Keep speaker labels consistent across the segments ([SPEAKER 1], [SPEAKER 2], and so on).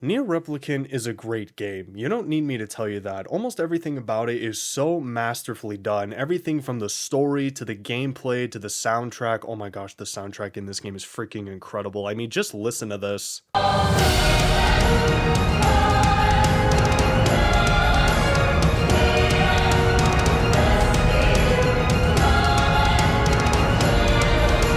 [SPEAKER 1] NieR Replicant is a great game. You don't need me to tell you that. Almost everything about it is so masterfully done. Everything from the story to the gameplay to the soundtrack. Oh my gosh, the soundtrack in this game is freaking incredible. I mean, just listen to this.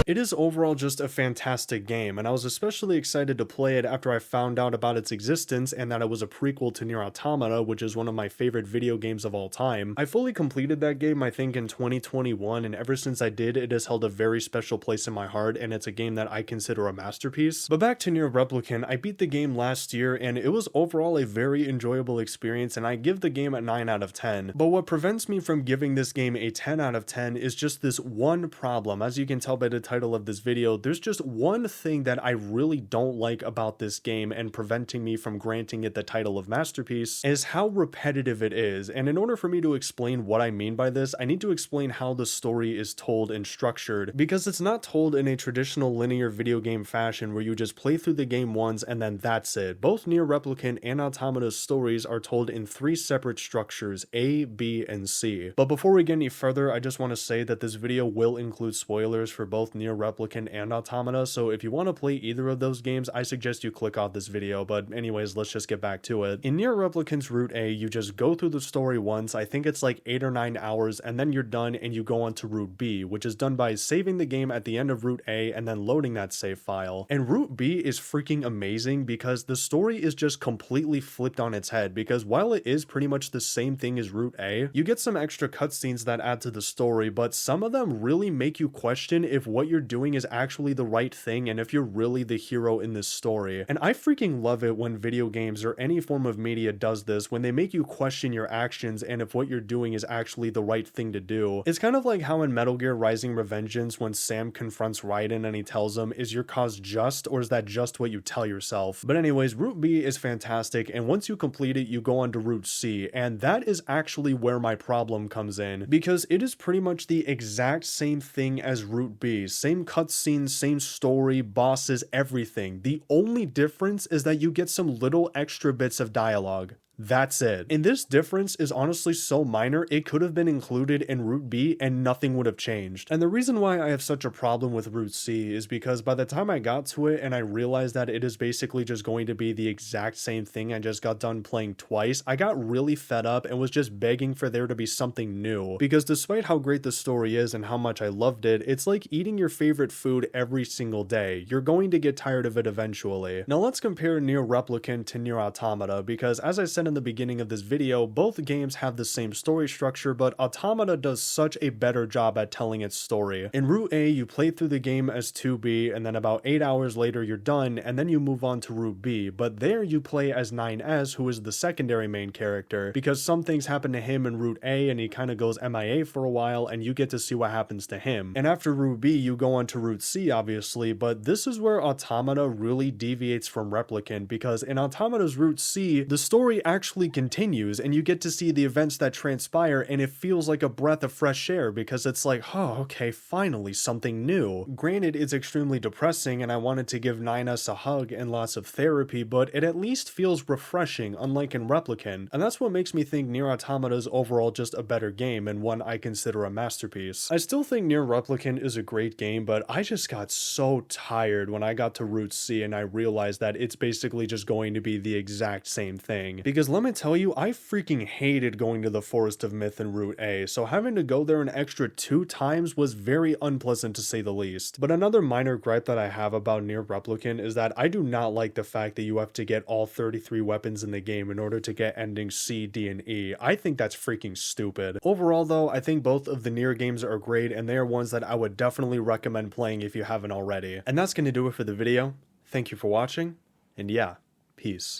[SPEAKER 1] It is overall just a fantastic game, and I was especially excited to play it after I found out about its existence and that it was a prequel to NieR Automata, which is one of my favorite video games of all time. I fully completed that game, I think, in 2021, and ever since I did, it has held a very special place in my heart, and it's a game that I consider a masterpiece. But back to NieR Replicant, I beat the game last year, and it was overall a very enjoyable experience, and I give the game a 9 out of 10. But what prevents me from giving this game a 10 out of 10 is just this one problem. As you can tell by the title of this video, there's just one thing that I really don't like about this game and preventing me from granting it the title of masterpiece is how repetitive it is. And in order for me to explain what I mean by this, I need to explain how the story is told and structured, because it's not told in a traditional linear video game fashion where you just play through the game once and then that's it. Both NieR Replicant and Automata's stories are told in 3 separate structures, A, B, and C. But before we get any further, I just want to say that this video will include spoilers for both NieR Replicant and Automata, so if you want to play either of those games, I suggest you click off this video. But anyways, let's just get back to it. In NieR Replicant's Route A, you just go through the story once, I think it's like 8 or 9 hours, and then you're done and you go on to Route B, which is done by saving the game at the end of Route A and then loading that save file. And Route B is freaking amazing because the story is just completely flipped on its head, because while it is pretty much the same thing as Route A, you get some extra cutscenes that add to the story, but some of them really make you question if what you're doing is actually the right thing and if you're really the hero in this story. And I freaking love it when video games or any form of media does this, when they make you question your actions and if what you're doing is actually the right thing to do. It's kind of like how in Metal Gear Rising: Revengeance, when Sam confronts Raiden and he tells him, is your cause just, or is that just what you tell yourself? But anyways, Route B is fantastic, and once you complete it, you go on to Route C, and that is actually where my problem comes in, because it is pretty much the exact same thing as Route B. Same cutscenes, same story, bosses, everything. The only difference is that you get some little extra bits of dialogue. That's it. And this difference is honestly so minor, it could have been included in Route B and nothing would have changed. And the reason why I have such a problem with Route C is because by the time I got to it and I realized that it is basically just going to be the exact same thing I just got done playing twice, I got really fed up and was just begging for there to be something new. Because despite how great the story is and how much I loved it, it's like eating your favorite food every single day. You're going to get tired of it eventually. Now let's compare NieR Replicant to NieR Automata, because as I said in the beginning of this video, both games have the same story structure, but Automata does such a better job at telling its story. In Route A, you play through the game as 2B, and then about 8 hours later you're done, and then you move on to Route B, but there you play as 9S, who is the secondary main character, because some things happen to him in Route A and he kind of goes MIA for a while, and you get to see what happens to him. And after Route B, you go on to Route C, obviously, but this is where Automata really deviates from Replicant, because in Automata's Route C, the story actually continues and you get to see the events that transpire, and it feels like a breath of fresh air because it's like, oh, okay, finally something new. Granted, it's extremely depressing and I wanted to give 9S a hug and lots of therapy, but it at least feels refreshing, unlike in Replicant, and that's what makes me think NieR Automata is overall just a better game and one I consider a masterpiece. I still think NieR Replicant is a great game, but I just got so tired when I got to Route C and I realized that it's basically just going to be the exact same thing. Because let me tell you, I freaking hated going to the Forest of Myth in Route A, so having to go there an extra 2 times was very unpleasant to say the least. But another minor gripe that I have about NieR Replicant is that I do not like the fact that you have to get all 33 weapons in the game in order to get endings C, D, and E. I think that's freaking stupid. Overall though, I think both of the NieR games are great, and they are ones that I would definitely recommend playing if you haven't already. And that's gonna do it for the video. Thank you for watching, and yeah, peace.